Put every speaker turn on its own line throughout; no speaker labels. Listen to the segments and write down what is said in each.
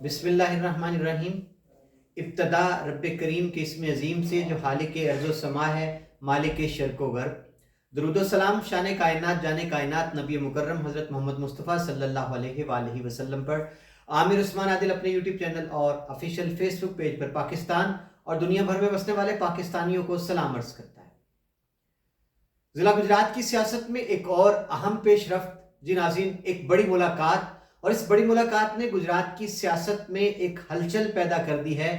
बिस्मिल्लाहिर्रहमानिर्रहीम। इब्तदा रब करीम के इसम अजीम से जो खालिक अर्ज़ समा है, मालिक शर्क़ व गर्ब। दरूद व सलाम शान कायनात जाने कायनात नबी मुकर्रम हज़रत मोहम्मद मुस्तफ़ा सल्लल्लाहु अलैहि वसल्लम पर। आमिर उस्मान आदिल अपने यूट्यूब चैनल और ऑफिशियल फेसबुक पेज पर पाकिस्तान और दुनिया भर में बसने वाले पाकिस्तानियों को सलाम अर्ज़ करता है। ज़िला गुजरात की सियासत में एक और अहम पेशरफ्त जी नाज़रीन, एक बड़ी मुलाकात, और इस बड़ी मुलाकात ने गुजरात की सियासत में एक हलचल पैदा कर दी है।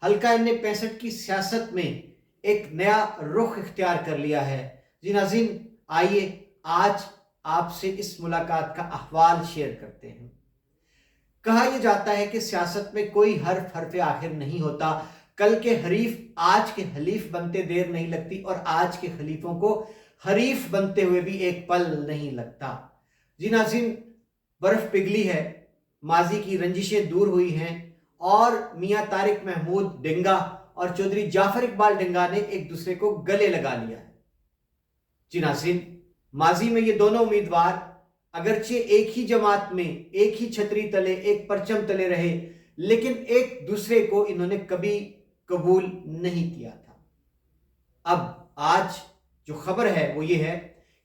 हल्का N65 की सियासत में एक नया रुख इख्तियार कर लिया है। जी नाज़रीन, आइए आज आपसे इस मुलाकात का अहवाल शेयर करते हैं। कहा यह जाता है कि सियासत में कोई हर्फ आखिर नहीं होता। कल के हरीफ आज के हलीफ बनते देर नहीं लगती, और आज के खलीफों को हरीफ बनते हुए भी एक पल नहीं लगता। जी नाज़रीन, बर्फ पिघली है, माजी की रंजिशें दूर हुई हैं, और मियां तारिक महमूद डिंगा और चौधरी जाफर इकबाल डिंगा ने एक दूसरे को गले लगा लिया है। जी नाज़रीन, माजी में ये दोनों उम्मीदवार अगरचे एक ही जमात में, एक ही छतरी तले, एक परचम तले रहे, लेकिन एक दूसरे को इन्होंने कभी कबूल नहीं किया था। अब आज जो खबर है वो ये है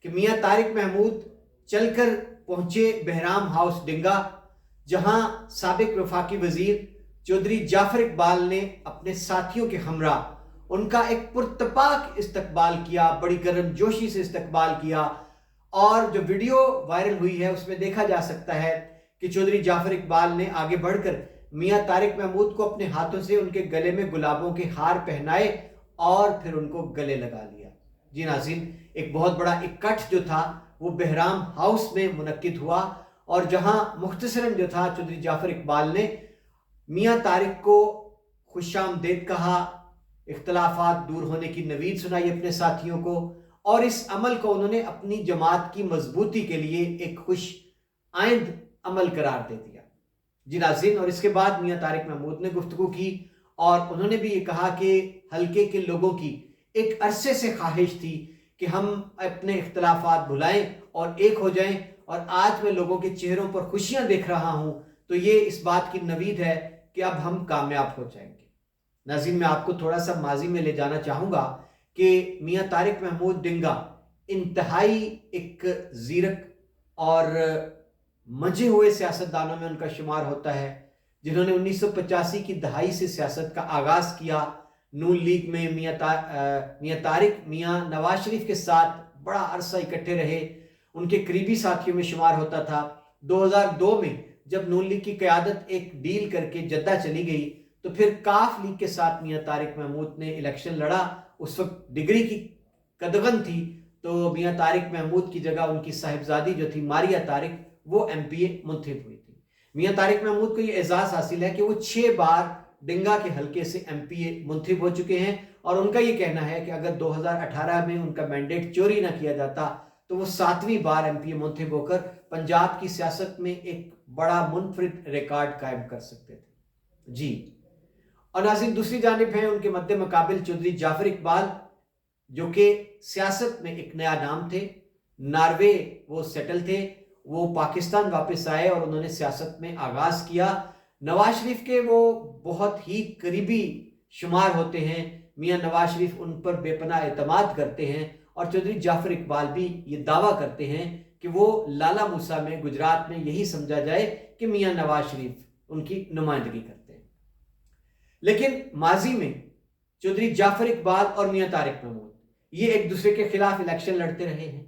कि मियां तारिक महमूद चलकर पहुंचे बहराम हाउस डिंगा, जहां साबिक वफाकी वजीर चौधरी जाफर इकबाल ने अपने साथियों के हमरा उनका एक पुरतपाक इस्तकबाल किया, बड़ी गर्मजोशी से इस्तकबाल किया। और जो वीडियो वायरल हुई है उसमें देखा जा सकता है कि चौधरी जाफर इकबाल ने आगे बढ़कर मियां तारिक महमूद को अपने हाथों से उनके गले में गुलाबों के हार पहनाए और फिर उनको गले लगा लिया। जी नाज़रीन, एक बहुत बड़ा इकट्ठ जो था वो बहराम हाउस में मुनक्किद हुआ, और जहां मुख्तसरन जो था चौधरी जाफर इकबाल ने मियां तारिक को खुशामदीद कहा, इख्तलाफात दूर होने की नवीद सुनाई अपने साथियों को, और इस अमल को उन्होंने अपनी जमात की मजबूती के लिए एक खुश आइंद अमल करार दे दिया। जी नाज़रीन, और इसके बाद मियां तारिक महमूद ने गुफ्तगू की, और उन्होंने भी ये कहा कि हल्के के लोगों की एक अरसे से ख्वाहिश थी कि हम अपने इख्तलाफात भुलाएं और एक हो जाएं, और आज मैं लोगों के चेहरों पर खुशियां देख रहा हूं, तो ये इस बात की नवीद है कि अब हम कामयाब हो जाएंगे। नाज़रीन, मैं आपको थोड़ा सा माजी में ले जाना चाहूँगा कि मियां तारिक महमूद डिंगा इंतहाई एक ज़ीरक और मंझे हुए सियासतदानों में उनका शुमार होता है, जिन्होंने 1985 की दहाई से सियासत का आगाज़ किया। नून लीग में मियां तारिक मियां नवाज शरीफ के साथ बड़ा अरसा इकट्ठे रहे, उनके करीबी साथियों में शुमार होता था। 2002 में जब नून लीग की क़यादत एक डील करके जद्दा चली गई, तो फिर काफ लीग के साथ मियां तारिक महमूद ने इलेक्शन लड़ा। उस वक्त डिग्री की कदगन थी, तो मियां तारिक महमूद की जगह उनकी साहिबजादी जो थी मारिया तारिक, वो MPA मुंतखब हुई थी। मियां तारिक महमूद को ये एजाज़ हासिल है कि वो 6 बार डिंगा के हल्के से MPA मुंतखब हो चुके हैं, और उनका ये कहना है कि अगर 2018 में उनका मैंडेट चोरी ना किया जाता तो वो 7वीं बार MPA मुंतखब होकर पंजाब की सियासत में एक बड़ा मुनफरिद रिकॉर्ड कायम कर सकते थे। जी, और नाज़रीन, दूसरी जानिब है उनके मद्दे मुकाबिल चौधरी जाफर इकबाल, जो कि सियासत में एक नया नाम थे। नॉर्वे वो सेटल थे, वो पाकिस्तान वापस आए और उन्होंने सियासत में आगाज़ किया। नवाज शरीफ के वो बहुत ही करीबी शुमार होते हैं। मियां नवाज शरीफ उन पर बेपनाह एतमाद करते हैं, और चौधरी जाफर इकबाल भी ये दावा करते हैं कि वो लाला मूसा में गुजरात में यही समझा जाए कि मियां नवाज शरीफ उनकी नुमाइंदगी करते हैं। लेकिन माजी में चौधरी जाफर इकबाल और मियां तारिक महमूद ये एक दूसरे के खिलाफ इलेक्शन लड़ते रहे हैं।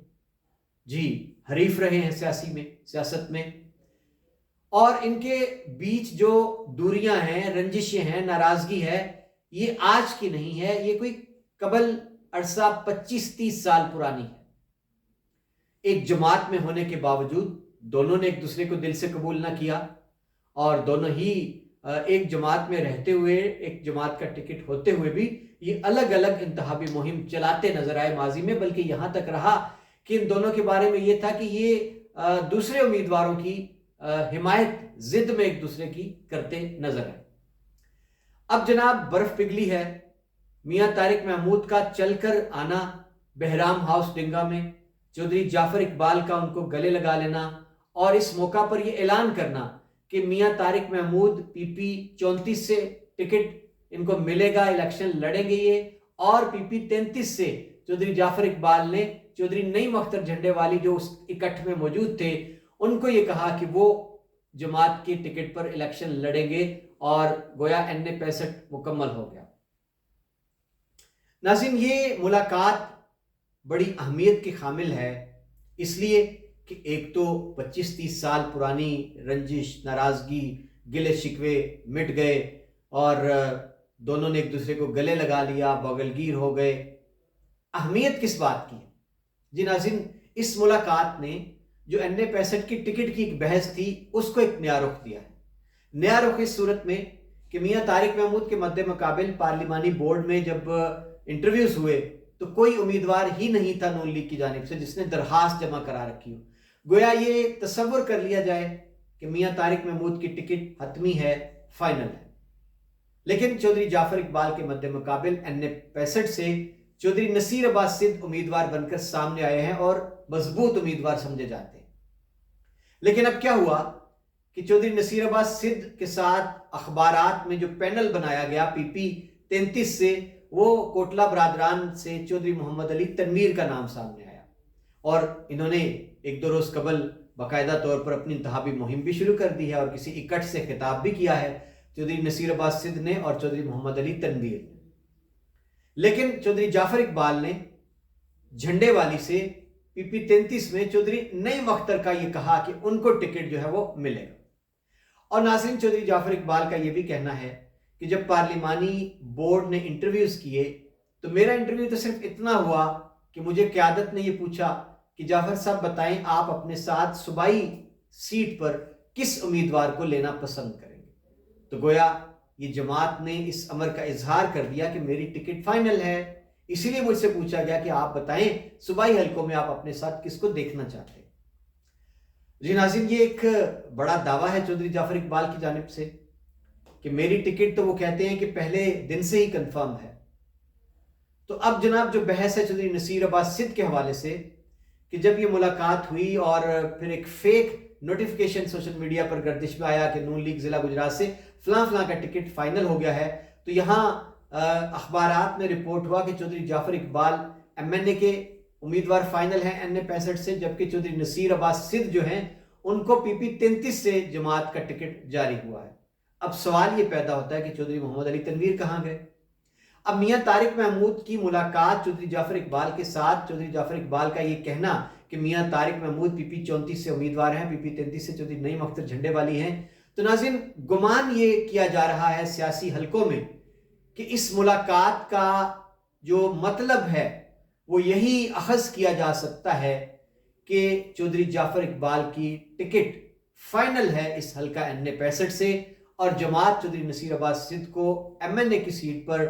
जी, हरीफ रहे हैं सियासत में, और इनके बीच जो दूरियां हैं, रंजिशें हैं, नाराजगी है, ये आज की नहीं है, ये कोई कबल अरसा 25-30 साल पुरानी है। एक जमात में होने के बावजूद दोनों ने एक दूसरे को दिल से कबूल ना किया, और दोनों ही एक जमात में रहते हुए, एक जमात का टिकट होते हुए भी ये अलग अलग इंतहाबी मुहिम चलाते नजर आए माजी में। बल्कि यहां तक रहा कि इन दोनों के बारे में ये था कि ये दूसरे उम्मीदवारों की हिमायत जिद में एक दूसरे की करते नजर आए। अब जनाब, बर्फ पिघली है। मियां तारिक महमूद का चलकर आना बहराम हाउस डिंगा में, चौधरी जाफर इकबाल का उनको गले लगा लेना, और इस मौका पर यह ऐलान करना कि मियां तारिक महमूद PP 34 से टिकट इनको मिलेगा, इलेक्शन लड़ेंगे ये, और PP 33 से चौधरी जाफर इकबाल ने चौधरी नईम अख्तर झंडे वाली जो उस इकट्ठ में मौजूद थे उनको ये कहा कि वो जमात की टिकट पर इलेक्शन लड़ेंगे, और गोया NA 65 मुकम्मल हो गया। नाज़रीन, ये मुलाकात बड़ी अहमियत की हामिल है, इसलिए कि एक तो 25-30 साल पुरानी रंजिश, नाराज़गी, गिले शिकवे मिट गए और दोनों ने एक दूसरे को गले लगा लिया, बगलगीर हो गए। अहमियत किस बात की है जी नाज़रीन? इस मुलाकात ने जो NA 65 की टिकट की एक बहस थी उसको एक नया रुख दिया है। नया रुख इस सूरत में कि मियां तारिक महमूद के मद्दे मुकाबिल पार्लिमानी बोर्ड में जब इंटरव्यूज हुए तो कोई उम्मीदवार ही नहीं था नून लीग की जानिब से जिसने दरखास्त जमा करा रखी हो। गोया ये तसव्वुर कर लिया जाए कि मियां तारिक महमूद की टिकट हतमी है, फाइनल है। लेकिन चौधरी जाफर इकबाल के मद्दे मुकाबिल NA 65 से चौधरी नसीर अब्बास सिद्ध उम्मीदवार बनकर सामने आए हैं और मजबूत उम्मीदवार समझे जाते हैं। लेकिन अब क्या हुआ कि चौधरी नसीर अब्बास सिद्ध के साथ अखबारात में जो पैनल बनाया गया PP 33 से, वो कोटला बरादरान से चौधरी मोहम्मद अली तनवीर का नाम सामने आया और इन्होंने एक दो रोज कबल बाकायदा तौर पर अपनी इंतहाबी मुहिम भी शुरू कर दी है और किसी इकट्ठ से खिताब भी किया है चौधरी नसीर अब्बास सिद्ध ने और चौधरी मोहम्मद अली तनवीर ने। लेकिन चौधरी जाफर इकबाल ने झंडे वाली से PP 33 में चौधरी नईम अख्तर का ये कहा कि उनको टिकट जो है वो मिलेगा। और नाज़रीन, चौधरी जाफर इकबाल का ये भी कहना है कि जब पार्लिमानी बोर्ड ने इंटरव्यूज किए तो मेरा इंटरव्यू तो सिर्फ इतना हुआ कि मुझे क़यादत ने ये पूछा कि जाफर साहब बताएं आप अपने साथ सूबाई सीट पर किस उम्मीदवार को लेना पसंद करेंगे। तो गोया ये जमात ने इस अमर का इजहार कर दिया कि मेरी टिकट फाइनल है, इसीलिए मुझसे पूछा गया कि आप बताएं सूबाई हलकों में आप अपने साथ किसको देखना चाहते हैं। जी नाज़रीन, ये एक बड़ा दावा है चौधरी जाफर इकबाल की जानिब से कि मेरी टिकट तो वो कहते हैं कि पहले दिन से ही कंफर्म है। तो अब जनाब जो बहस है चौधरी नसीर अब्बास सिद्ध के हवाले से कि जब ये मुलाकात हुई और फिर एक फेक नोटिफिकेशन सोशल मीडिया पर गर्दिश में आया कि नून लीग जिला गुजरात से फलां फलां का टिकट फाइनल हो गया है, तो यहाँ अखबारात में रिपोर्ट हुआ कि चौधरी जाफर इकबाल MNA के उम्मीदवार फाइनल हैं NA 65 से, जबकि चौधरी नसीर अब्बास सिद्ध जो हैं उनको PP 33 से जमात का टिकट जारी हुआ है। अब सवाल ये पैदा होता है कि चौधरी मोहम्मद अली तनवीर कहाँ गए? अब मियां तारिक महमूद की मुलाकात चौधरी जाफर इकबाल के साथ, चौधरी जाफर इकबाल का ये कहना कि मियां तारिक महमूद PP 34 से उम्मीदवार हैं, PP 33 से चौधरी नईम अख्तर झंडे वाली हैं। तो नाज़रीन, गुमान ये किया जा रहा है सियासी हलकों में कि इस मुलाकात का जो मतलब है वो यही अखज़ किया जा सकता है कि चौधरी जाफर इकबाल की टिकट फाइनल है इस हल्का NA 65 से और जमात चौधरी नसीर अब्बास सिद्ध को MNA की सीट पर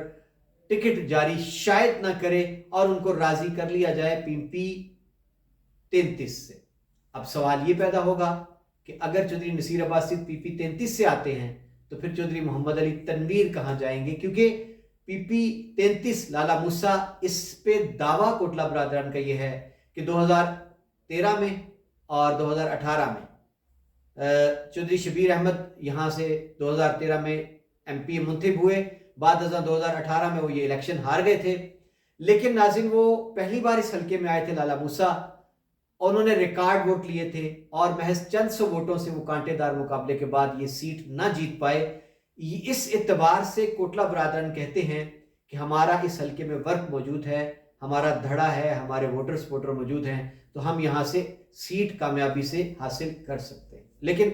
टिकट जारी शायद ना करे और उनको राजी कर लिया जाए PP 33 से। अब सवाल ये पैदा होगा कि अगर चौधरी नसीर अब्बास सिद्ध PP 33 से आते हैं तो फिर चौधरी मोहम्मद अली तनवीर कहाँ जाएंगे? क्योंकि PP 33 लाला मूसा, इस पे दावा कोटला बरादरान का ये है कि 2013 में और 2018 में चौधरी शबीर अहमद यहाँ से 2013 में MP मुंतखब हुए, बाद 2018 में वो ये इलेक्शन हार गए थे। लेकिन नाज़रीन, वो पहली बार इस हल्के में आए थे लाला मूसा, उन्होंने रिकॉर्ड वोट लिए थे और महज चंद सौ वोटों से वो कांटेदार मुकाबले के बाद ये सीट ना जीत पाए। इस एतबार से कोटला बरादरान कहते हैं कि हमारा इस हल्के में वर्क मौजूद है, हमारा धड़ा है, हमारे वोटर सपोर्टर मौजूद हैं, तो हम यहाँ से सीट कामयाबी से हासिल कर सकते हैं। लेकिन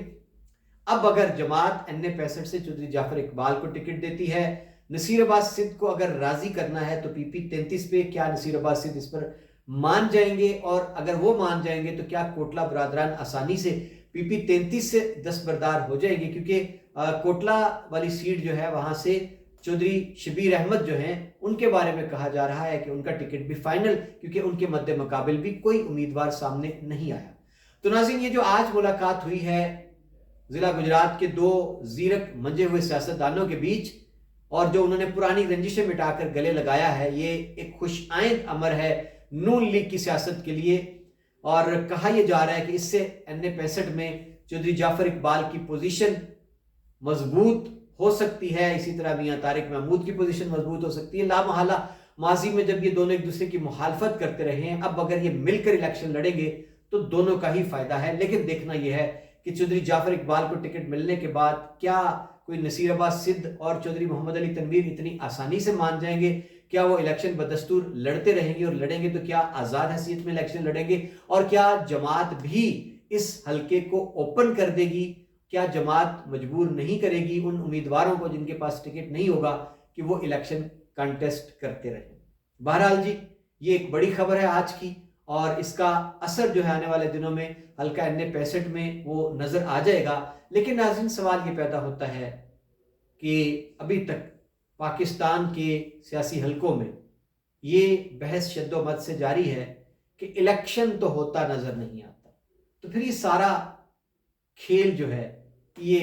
अब अगर जमात NA 65 से चौधरी जाफर इकबाल को टिकट देती है, नसीर अब्बास सिद्ध को अगर राजी करना है तो PP 33 पे क्या नसीर अब्बास सिद्ध इस पर मान जाएंगे? और अगर वो मान जाएंगे तो क्या कोटला बरादरान आसानी से PP 33 से दस्तबरदार हो जाएगी? क्योंकि कोटला वाली सीट जो है वहां से चौधरी शबीर अहमद जो हैं उनके बारे में कहा जा रहा है कि उनका टिकट भी फाइनल, क्योंकि उनके मद्दे मुकाबिल भी कोई उम्मीदवार सामने नहीं आया। तो नाज़रीन, ये जो आज मुलाकात हुई है जिला गुजरात के दो जीरक मंजे हुए सियासतदानों के बीच और जो उन्होंने पुरानी रंजिशें मिटाकर गले लगाया है, ये एक खुशआइंद अमर है नून लीग की सियासत के लिए। और कहा यह जा रहा है कि इससे NA 65 में चौधरी जाफर इकबाल की पोजीशन मजबूत हो सकती है, इसी तरह मियां तारिक महमूद की पोजीशन मजबूत हो सकती है। लामहला माजी में जब ये दोनों एक दूसरे की मुखालफत करते रहे हैं, अब अगर ये मिलकर इलेक्शन लड़ेंगे तो दोनों का ही फायदा है। लेकिन देखना यह है कि चौधरी जाफर इकबाल को टिकट मिलने के बाद क्या कोई नसीर अब्बास सिद्ध और चौधरी मोहम्मद अली तनवीर इतनी आसानी से मान जाएंगे? क्या वो इलेक्शन बदस्तूर लड़ते रहेंगे, और लड़ेंगे तो क्या आज़ाद हैसियत में इलेक्शन लड़ेंगे? और क्या जमात भी इस हलके को ओपन कर देगी? क्या जमात मजबूर नहीं करेगी उन उम्मीदवारों को जिनके पास टिकट नहीं होगा कि वो इलेक्शन कंटेस्ट करते रहें? बहरहाल जी, ये एक बड़ी खबर है आज की, और इसका असर जो है आने वाले दिनों में हल्का NA-65 में वो नज़र आ जाएगा। लेकिन नाज़रीन, सवाल ये पैदा होता है कि अभी तक पाकिस्तान के सियासी हलकों में ये बहस शद्दोमत से जारी है कि इलेक्शन तो होता नज़र नहीं आता, तो फिर ये सारा खेल जो है ये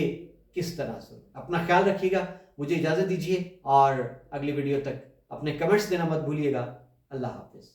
किस तरह से? अपना ख्याल रखिएगा, मुझे इजाज़त दीजिए, और अगली वीडियो तक अपने कमेंट्स देना मत भूलिएगा। अल्लाह हाफिज़।